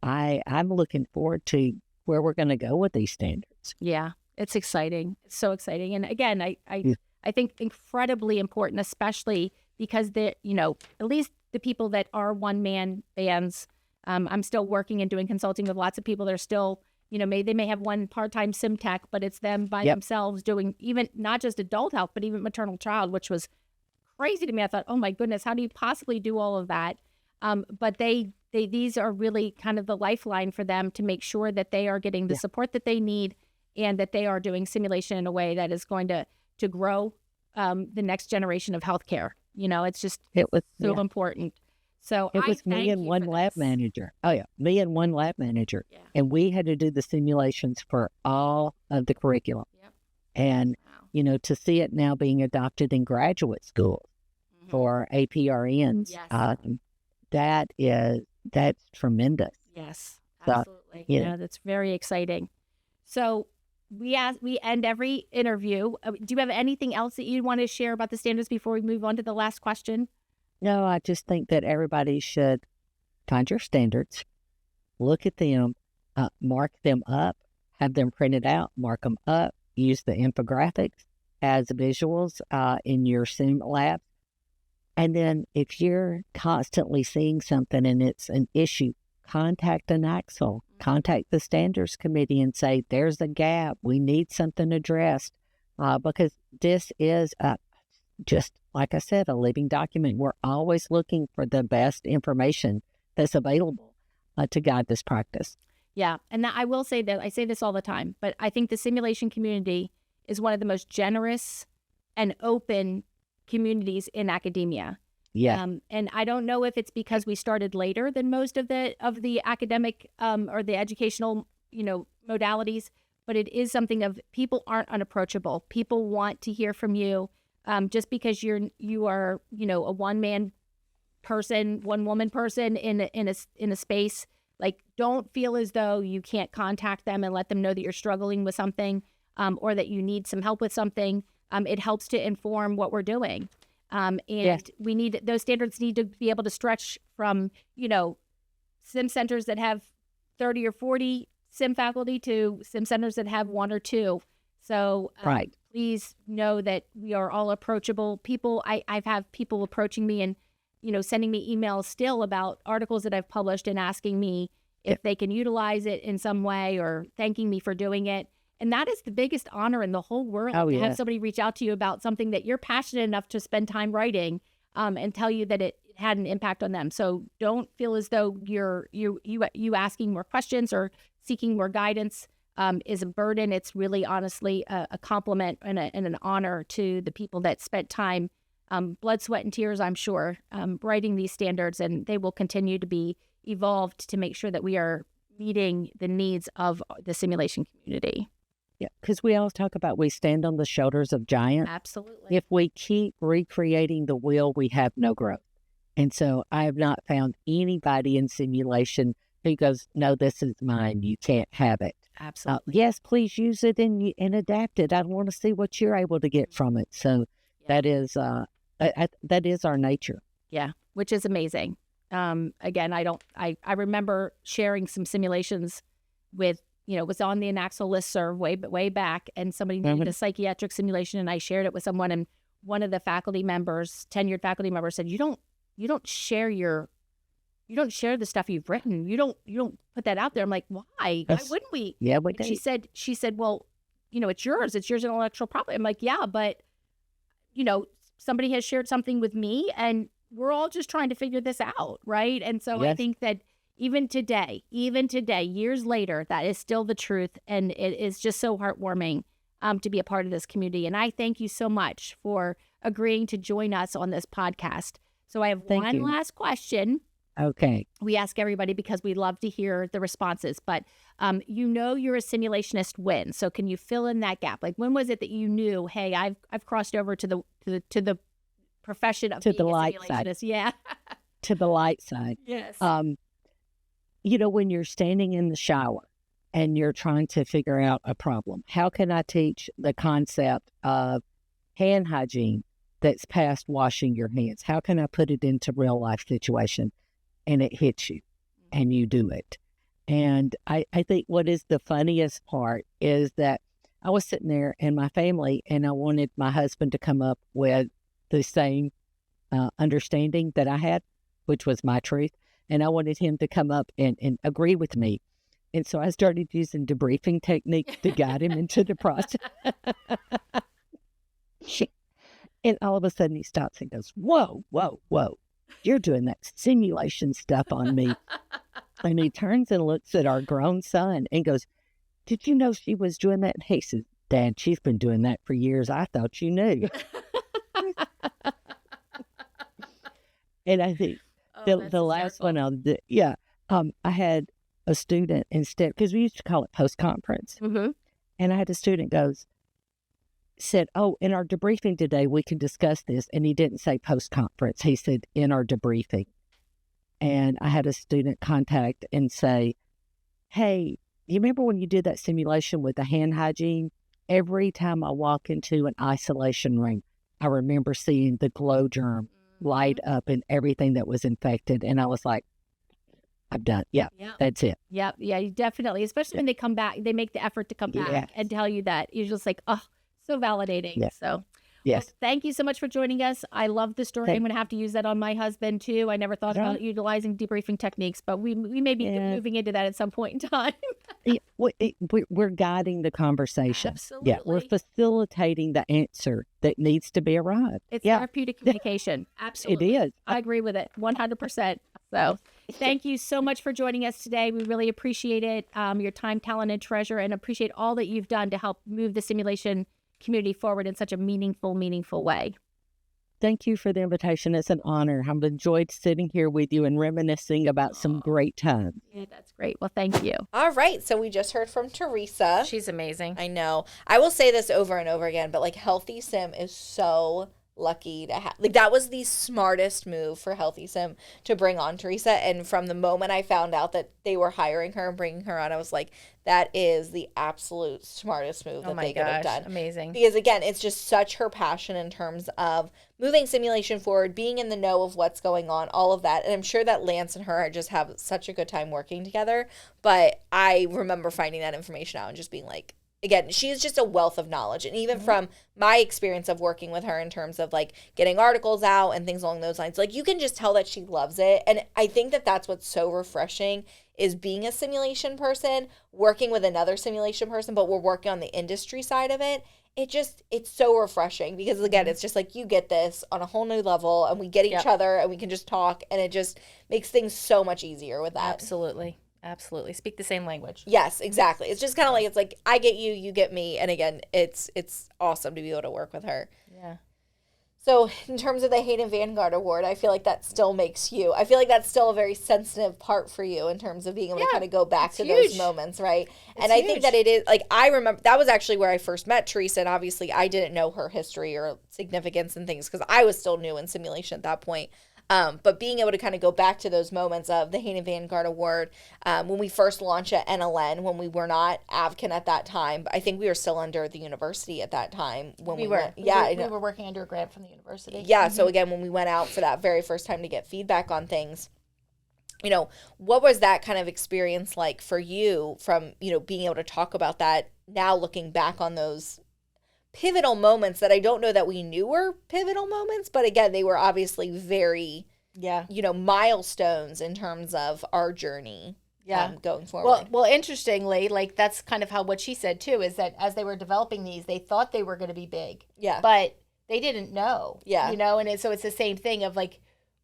I'm looking forward to where we're going to go with these standards. Yeah, it's exciting. It's so exciting. And again, I think incredibly important, especially because at least the people that are one-man bands, I'm still working and doing consulting with lots of people that are still, they may have one part-time sim tech, but it's them by themselves doing even not just adult health, but even maternal child, which was crazy to me. I thought, oh my goodness, how do you possibly do all of that? But these are really kind of the lifeline for them to make sure that they are getting the support that they need and that they are doing simulation in a way that is going to grow the next generation of healthcare. It's just It was so important. So It I was me thank and you one for lab this. manager. Oh yeah, me and one lab manager, Yeah. and we had to do the simulations for all of the curriculum. Yep. And Wow. to see it now being adopted in graduate school Mhm. for APRNs, Yes. that's tremendous. Yes, So, absolutely. yeah. That's very exciting. So we end every interview. Do you have anything else that you want to share about the standards before we move on to the last question? No, I just think that everybody should find your standards, look at them, mark them up, have them printed out, mark them up, use the infographics as visuals in your sim lab. And then if you're constantly seeing something and it's an issue, contact an Axel, contact the standards committee and say, there's a gap. We need something addressed because this is just like I said, a living document. We're always looking for the best information that's available to guide this practice. Yeah. And I will say that I say this all the time, but I think the simulation community is one of the most generous and open communities in academia. Yeah. And I don't know if it's because we started later than most of the academic or the educational, modalities, but it is something of people aren't unapproachable. People want to hear from you. Just because you are a one-man person, one-woman person in a space, like, don't feel as though you can't contact them and let them know that you're struggling with something or that you need some help with something. It helps to inform what we're doing. We need, those standards need to be able to stretch from, sim centers that have 30 or 40 sim faculty to sim centers that have 1 or 2. So Right. Please know that we are all approachable people. I've had people approaching me and, sending me emails still about articles that I've published and asking me if they can utilize it in some way or thanking me for doing it. And that is the biggest honor in the whole world to have somebody reach out to you about something that you're passionate enough to spend time writing and tell you that it had an impact on them. So don't feel as though you asking more questions or seeking more guidance is a burden. It's really honestly a compliment and an honor to the people that spent time, blood, sweat, and tears, I'm sure, writing these standards, and they will continue to be evolved to make sure that we are meeting the needs of the simulation community. Yeah, because we always talk about we stand on the shoulders of giants. Absolutely. If we keep recreating the wheel, we have no growth. And so I have not found anybody in simulation who goes, no, this is mine. You can't have it. Absolutely. Yes, please use it and adapt it. I want to see what you're able to get from it. So that is our nature. Yeah, which is amazing. Again, I remember sharing some simulations with, was on the Anaxel listserv way back, and somebody needed a psychiatric simulation, and I shared it with someone, and one of the faculty members, tenured faculty members, said, you don't share the stuff you've written. You don't put that out there. I'm like, why? Why wouldn't we? Yeah, we And do. she said, well, it's yours. It's yours intellectual property. I'm like, yeah, but somebody has shared something with me, and we're all just trying to figure this out, right? And so I think that even today, years later, that is still the truth, and it is just so heartwarming to be a part of this community. And I thank you so much for agreeing to join us on this podcast. So I have one last question. Okay. We ask everybody because we love to hear the responses, but you're a simulationist when. So can you fill in that gap? Like, when was it that you knew, hey, I've crossed over to the profession of being the a light simulationist? side. Yeah. To the light side. Yes. When you're standing in the shower and you're trying to figure out a problem, how can I teach the concept of hand hygiene that's past washing your hands? How can I put it into real life situation? And it hits you and you do it. And I think what is the funniest part is that I was sitting there in my family and I wanted my husband to come up with the same understanding that I had, which was my truth. And I wanted him to come up and agree with me. And so I started using debriefing techniques to guide him into the process. And all of a sudden he stops and goes, whoa, whoa, whoa. You're doing that simulation stuff on me. And he turns and looks at our grown son and goes, did you know she was doing that? And he says, Dad, she's been doing that for years. I thought you knew. And I think the last one I'll do, I had a student instead, because we used to call it post-conference. Mm-hmm. And I had a student said, oh, in our debriefing today, we can discuss this. And he didn't say post-conference. He said, in our debriefing. And I had a student contact and say, hey, you remember when you did that simulation with the hand hygiene? Every time I walk into an isolation room, I remember seeing the glow germ light up and everything that was infected. And I was like, I'm done. Yeah, that's it. Yeah, you definitely, especially when they come back, they make the effort to come back and tell you that. You're just like, oh, so validating. Yeah. So, yes. Well, thank you so much for joining us. I love the story. I'm going to have to use that on my husband too. I never thought about utilizing debriefing techniques, but we may be moving into that at some point in time. We're guiding the conversation. Absolutely. Yeah, we're facilitating the answer that needs to be arrived. It's therapeutic communication. Absolutely. It is. I agree with it 100%. So thank you so much for joining us today. We really appreciate it, your time, talent, and treasure, and appreciate all that you've done to help move the simulation community forward in such a meaningful way. Thank you for the invitation. It's an honor. I've enjoyed sitting here with you and reminiscing about some great times. Yeah, that's great. Well, thank you. All right. So we just heard from Teresa. She's amazing. I know. I will say this over and over again, but like Healthy Sim is so lucky to have, like, that was the smartest move for Healthy Sim to bring on Teresa. And from the moment I found out that they were hiring her and bringing her on, I was like, that is the absolute smartest move that they could have done. Amazing. Because again, it's just such her passion in terms of moving simulation forward, being in the know of what's going on, all of that. And I'm sure that Lance and her just have such a good time working together. But I remember finding that information out and just being like, again, she is just a wealth of knowledge. And even from my experience of working with her in terms of like getting articles out and things along those lines, like you can just tell that she loves it. And I think that that's what's so refreshing is being a simulation person, working with another simulation person, but we're working on the industry side of it. It's so refreshing because again, it's just like you get this on a whole new level and we get each other and we can just talk and it just makes things so much easier with that. Absolutely. Speak the same language. Yes, exactly. It's just kind of like, it's like, I get you, you get me. And again, it's awesome to be able to work with her. Yeah. So in terms of the Hayden Vanguard Award, I feel like that still makes you, I feel like that's still a very sensitive part for you in terms of being able to kind of go back to those moments, right? And I think that it is, like, I remember, that was actually where I first met Teresa, and obviously I didn't know her history or significance and things because I was still new in simulation at that point. But being able to kind of go back to those moments of the Hayden Vanguard Award, when we first launched at NLN, when we were not AVCAN at that time, I think we were still under the university at that time. When we were. We were working under a grant from the university. Yeah, so again, when we went out for that very first time to get feedback on things, you know, what was that kind of experience like for you from, you know, being able to talk about that now looking back on those pivotal moments that I don't know that we knew were pivotal moments, but again, they were obviously very, you know, milestones in terms of our journey going forward. Well, interestingly, like that's kind of how what she said too, is that as they were developing these, they thought they were going to be big, but they didn't know, you know, and so it's the same thing of like,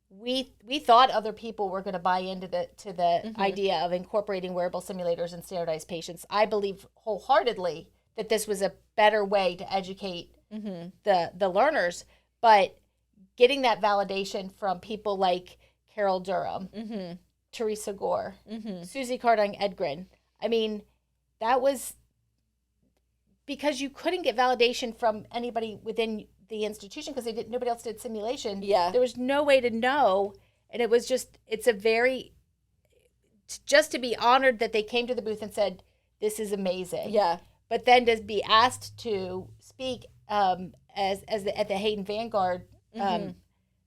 we thought other people were going to buy into the idea of incorporating wearable simulators and standardized patients. I believe wholeheartedly that this was a better way to educate the learners, but getting that validation from people like Carol Durham, Teresa Gore, Susie Cardang Edgren. I mean, that was because you couldn't get validation from anybody within the institution because nobody else did simulation. Yeah. There was no way to know. And it was just, just to be honored that they came to the booth and said, this is amazing. Yeah. But then to be asked to speak at the Hayden Vanguard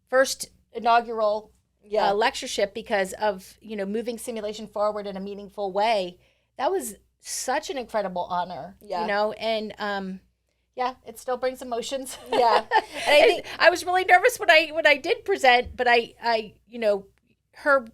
first inaugural lectureship because of, you know, moving simulation forward in a meaningful way, that was such an incredible honor, you know, and it still brings emotions. Yeah. And I think I was really nervous when I did present, but I you know, her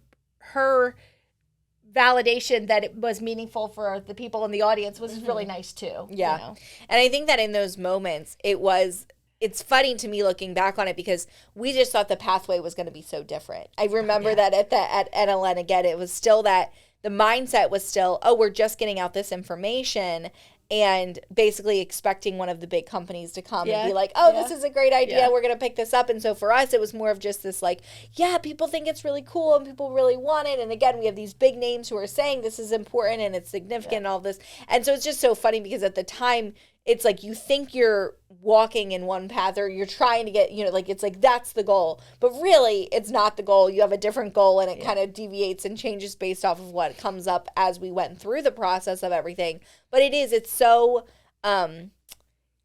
validation that it was meaningful for the people in the audience was really nice too. Yeah. You know? And I think that in those moments, it's funny to me looking back on it because we just thought the pathway was going to be so different. I remember that at NLN again, it was still that the mindset was still, oh, we're just getting out this information, and basically expecting one of the big companies to come and be like, oh, this is a great idea. We're going to pick this up. And so for us, it was more of just this like, yeah, people think it's really cool and people really want it. And again, we have these big names who are saying this is important and it's significant and all this. And so it's just so funny because at the time, it's like you think you're walking in one path or you're trying to get, like it's like that's the goal. But really, it's not the goal. You have a different goal and it kind of deviates and changes based off of what comes up as we went through the process of everything. But it's so, I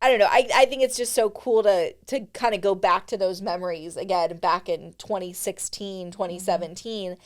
don't know. I think it's just so cool to kind of go back to those memories again, back in 2016, 2017.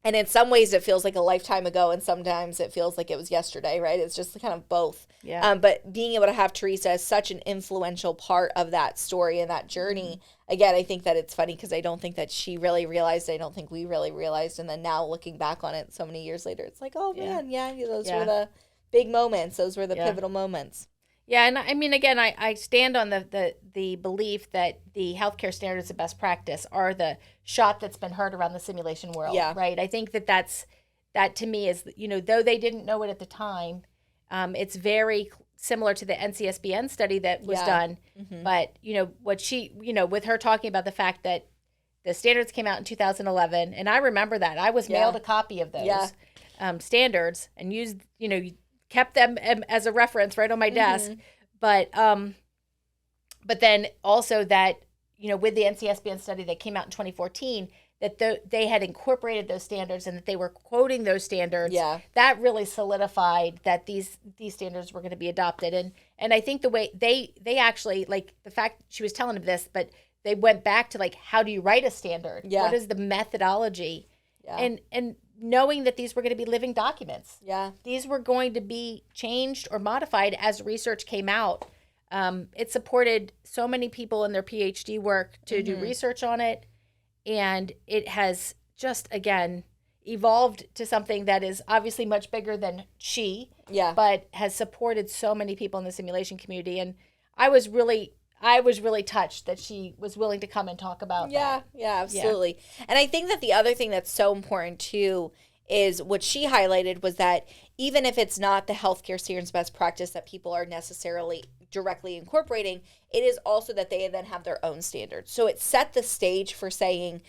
And in some ways it feels like a lifetime ago, and sometimes it feels like it was yesterday, right? It's just kind of both. Yeah. But being able to have Teresa as such an influential part of that story and that journey, again, I think that it's funny because I don't think that she really realized. I don't think we really realized. And then now looking back on it so many years later, it's like, oh, man, those were the big moments. Those were the pivotal moments. Yeah, and I mean, again, I stand on the belief that the healthcare standards of best practice are the shot that's been heard around the simulation world, right? I think that to me is, though they didn't know it at the time, it's very similar to the NCSBN study that was done. But, what she, with her talking about the fact that the standards came out in 2011, and I remember that. I was mailed a copy of those standards and used, kept them as a reference right on my desk. But then also that, with the NCSBN study that came out in 2014, that they had incorporated those standards and that they were quoting those standards. That really solidified that these standards were going to be adopted. And I think the way they actually, like the fact she was telling them this, but they went back to like, how do you write a standard? What is the methodology? And knowing that these were going to be living documents. These were going to be changed or modified as research came out. It supported so many people in their PhD work to do research on it. And it has just, again, evolved to something that is obviously much bigger than she, but has supported so many people in the simulation community. And I was really touched that she was willing to come and talk about that. Yeah, absolutely. And I think that the other thing that's so important too is what she highlighted was that even if it's not the healthcare standards best practice that people are necessarily directly incorporating, it is also that they then have their own standards. So it set the stage for saying,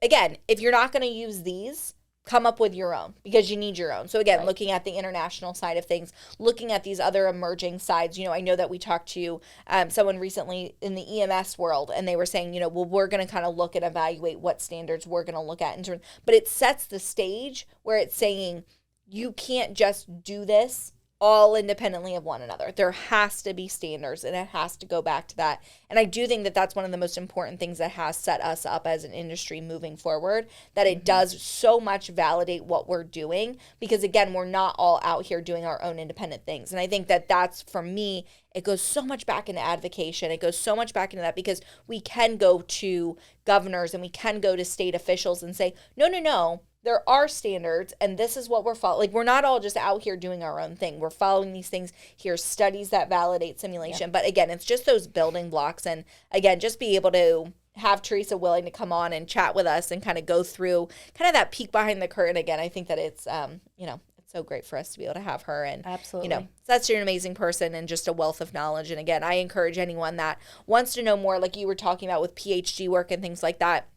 again, if you're not going to use these, come up with your own because you need your own. So again, looking at the international side of things, looking at these other emerging sides, I know that we talked to someone recently in the EMS world, and they were saying, well, we're going to kind of look and evaluate what standards we're going to look at in terms, but it sets the stage where it's saying you can't just do this all independently of one another. There has to be standards, and it has to go back to that. And I do think that that's one of the most important things that has set us up as an industry moving forward, that it does so much validate what we're doing, because again, we're not all out here doing our own independent things. And I think that that's, for me, it goes so much back into advocation. It goes so much back into that because we can go to governors and we can go to state officials and say, no, there are standards, and this is what we're following. Like, we're not all just out here doing our own thing. We're following these things. Here's studies that validate simulation. But again, it's just those building blocks. And again, just be able to have Teresa willing to come on and chat with us and kind of go through kind of that peek behind the curtain. Again, I think that it's, it's so great for us to be able to have her. And, absolutely, such an amazing person and just a wealth of knowledge. And again, I encourage anyone that wants to know more, like you were talking about with PhD work and things like that.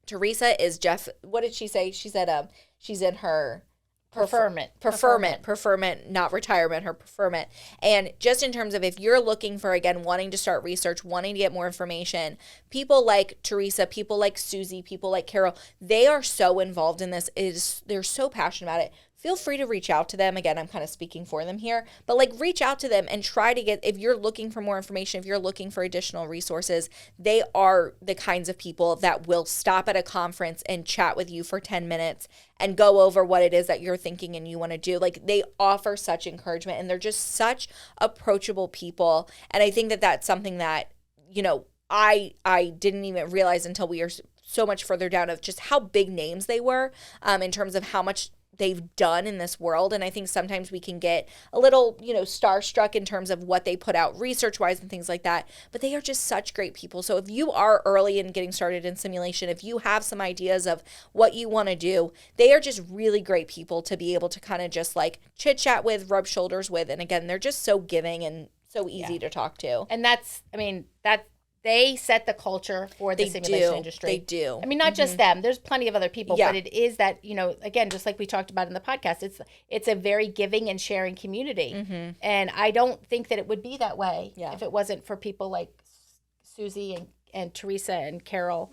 Teresa is what did she say? She said she's in her preferment, not retirement, her preferment. And just in terms of if you're looking for, again, wanting to start research, wanting to get more information, people like Teresa, people like Susie, people like Carol, they are so involved in this. They're so passionate about it. Feel free to reach out to them. Again, I'm kind of speaking for them here, but reach out to them and try to get, if you're looking for more information, if you're looking for additional resources, they are the kinds of people that will stop at a conference and chat with you for 10 minutes and go over what it is that you're thinking and you want to do. They offer such encouragement, and they're just such approachable people. And I think that that's something that, I didn't even realize until we are so much further down of just how big names they were in terms of how much they've done in this world. And I think sometimes we can get a little, starstruck in terms of what they put out research-wise and things like that. But they are just such great people. So if you are early in getting started in simulation, if you have some ideas of what you want to do, they are just really great people to be able to kind of just like chit-chat with, rub shoulders with. And again, they're just so giving and so easy to talk to. And they set the culture for the simulation industry. They do. I mean, not just them. There's plenty of other people, but it is that, again, just like we talked about in the podcast, it's a very giving and sharing community. And I don't think that it would be that way if it wasn't for people like Susie and Teresa and Carol.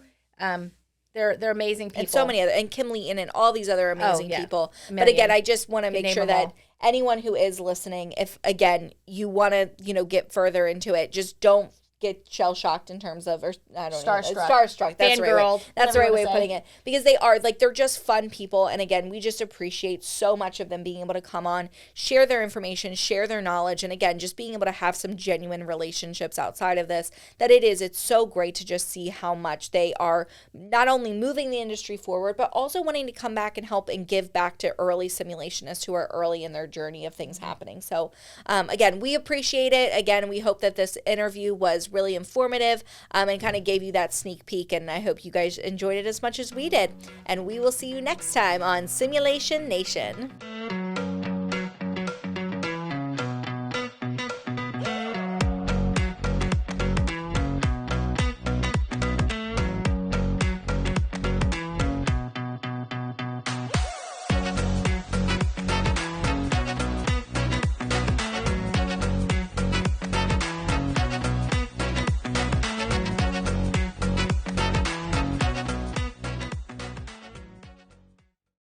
They're amazing people. And so many other, and Kim Leeton and all these other amazing people. But again, I just want to make sure that anyone who is listening, if again, you want to, get further into it, just don't get shell shocked in terms of, or I don't know, starstruck. That's the right way. That's the right way of putting it, because they are like, they're just fun people, and again, we just appreciate so much of them being able to come on, share their information, share their knowledge, and again, just being able to have some genuine relationships outside of this. It's so great to just see how much they are not only moving the industry forward, but also wanting to come back and help and give back to early simulationists who are early in their journey of things happening. So again, we appreciate it. Again, we hope that this interview was really informative and kind of gave you that sneak peek, and I hope you guys enjoyed it as much as we did, and we will see you next time on Simulation Nation.